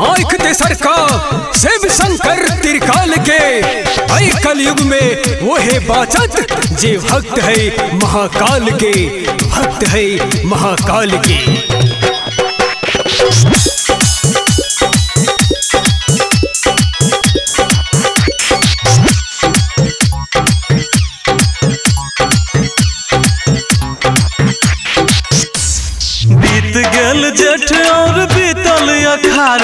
आँख तेसर का शिव शंकर त्रिकाल के। ऐ कलयुग में वो है बाचत जे भक्त है महाकाल के, भक्त है महाकाल के। बीत गेल जेठ और बीतल अखाड़,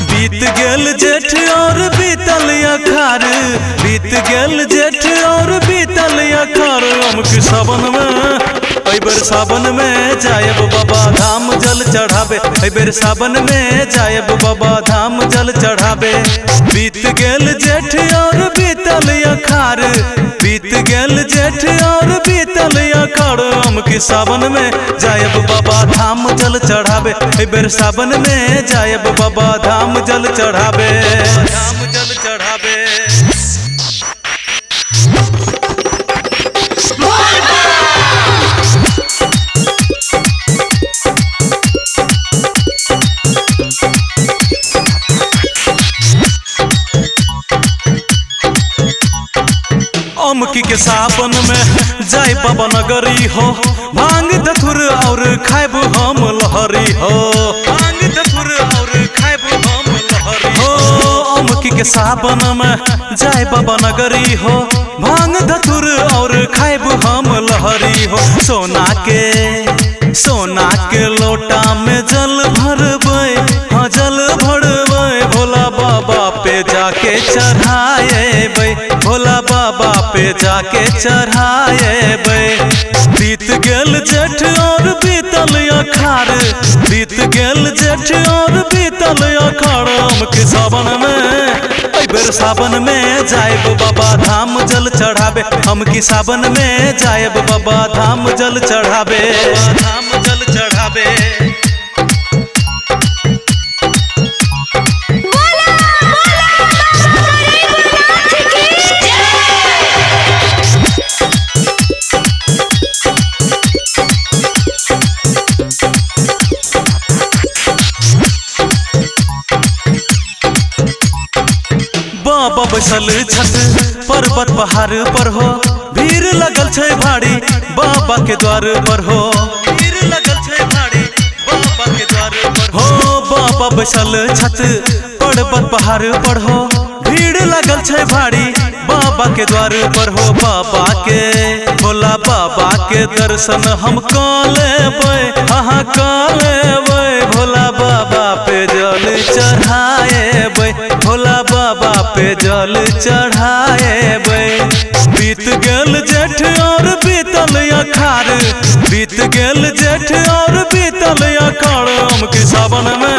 बीत गेल जेठ और बीतल अखाड़, बीत गेल जेठ और बीतल अखाड़। अमक सावन में बेर सावन में जायब बाबा धाम जल चढ़ाबे, बेर सावन में जायब बाबा धाम जल चढ़ाबे। बीत गेल जेठ और बीतल अखाड़, बीत गेल जेठ और बीतल अखाड़। अमक सावन में जायब बाबा धाम जल चढ़ाबे, बेर सावन में जायब बाबा धाम जल चढ़ाबे, धाम जल चढ़ाबे। अमकी के सावन में जाय बाबा नगरी हो, भांग धतुर और खायब हम लहरी हो, भांग धतुर और खायब हम लहरी हो। अमकी के सावन में जाय बाबा नगरी हो, भांग धतुर और खायब हम लहरी हो। सोना के लोटा में जल भरबै, हाँ जल भरबै, भोला बाबा पे जाके चढ़ाएबै, भोला बाबा पे जाके चढ़ाएबै। बीत गेल जेठ और बीतल अखाड़, बीत गेल जेठ और बीतल अखाड़। अमक सावन में बेर सावन में जायब बाबा धाम जल चढ़ाबे, अमकी सावन में जायब बाबा धाम जल चढ़ाबे, धाम जल चढ़ाबे। बाबा बैसल छत पर्वत पहाड़ पर हो, भीड़ लगल छै भारी बाबा के द्वार पर हो, भीड़ लगल छै भारी बाबा के द्वार पर हो। बाबा बैसल छत पर्वत पहाड़ पर हो, भीड़ लगल छै भारी बाबा के द्वार पर हो। बाबा के भोला बाबा के दर्शन हम कऽ लेबै, अहाँ कऽ लेबै, भोला बाबा पे जल चढ़ाएबै, भोला बाबा पे जल चढ़ाएबै। बीत गेल जेठ और बीतल अखाड़, बीत गेल जेठ और बीतल अखाड़। अमक सावन में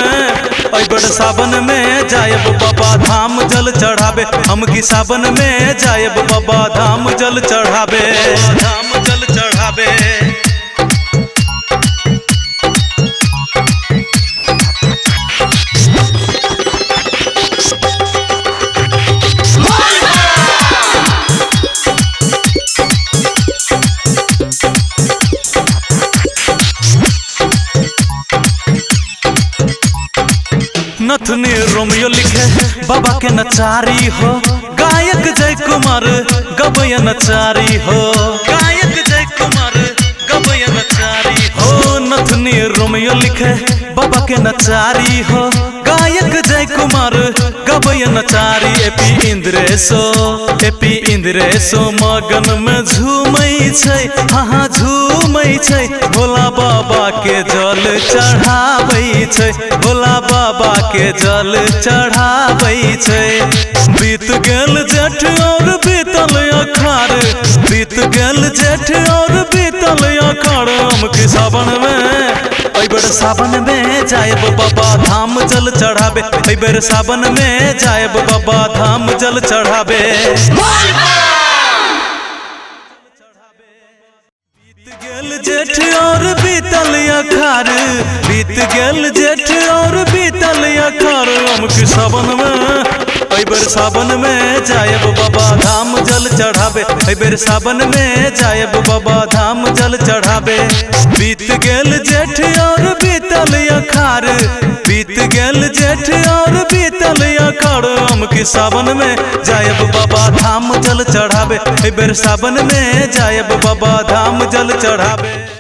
बेर सावन में जायब बाबा धाम जल चढ़ाबे, अमकी सावन में जायब बाबा धाम जल चढ़ाबे, धाम जल चढ़ाबे। नथुनी रोमियो लिखे बाबा के नचारी हो, गायक जयकुमार गबय नचारी हो, गायक जयकुमार गबय नचारी हो। नथुनी रोमियो लिखे बाबा के नचारी हो, गायक जयकुमार गबय नचारी। एपी इंद्रेशो मगन में झूमै छै, हाँ झूमै छै, भोला बाबा के जल चढ़ाबै छै, भोला बाबा के जल चढ़ाबै छै। बीत गेल जेठ और बीतल अखाड़, बीत गेल जेठ और बीतल अखाड़। अमक सावन में बेर सावन में जायब बाबा धाम जल चढ़ाबे, बेर सावन में जायब बाबा धाम जल चढ़ाबे। बीत गेल जेठ और बीतल अखाड़, बीत गेल जेठ और बीतल अखाड़। अमक सावन में बेर सावन में जायब बाबा धाम जल चढ़ाबे, बेर सावन में जायब बाबा धाम जल चढ़ाबे। बीत गेल जेठ आषाढ़ बीत गेल जेठ और बीतल अखाड़। हम के सावन में जायब बाबा धाम जल चढ़ावे, ए बेर सावन में जायब बाबा धाम जल चढ़ावे।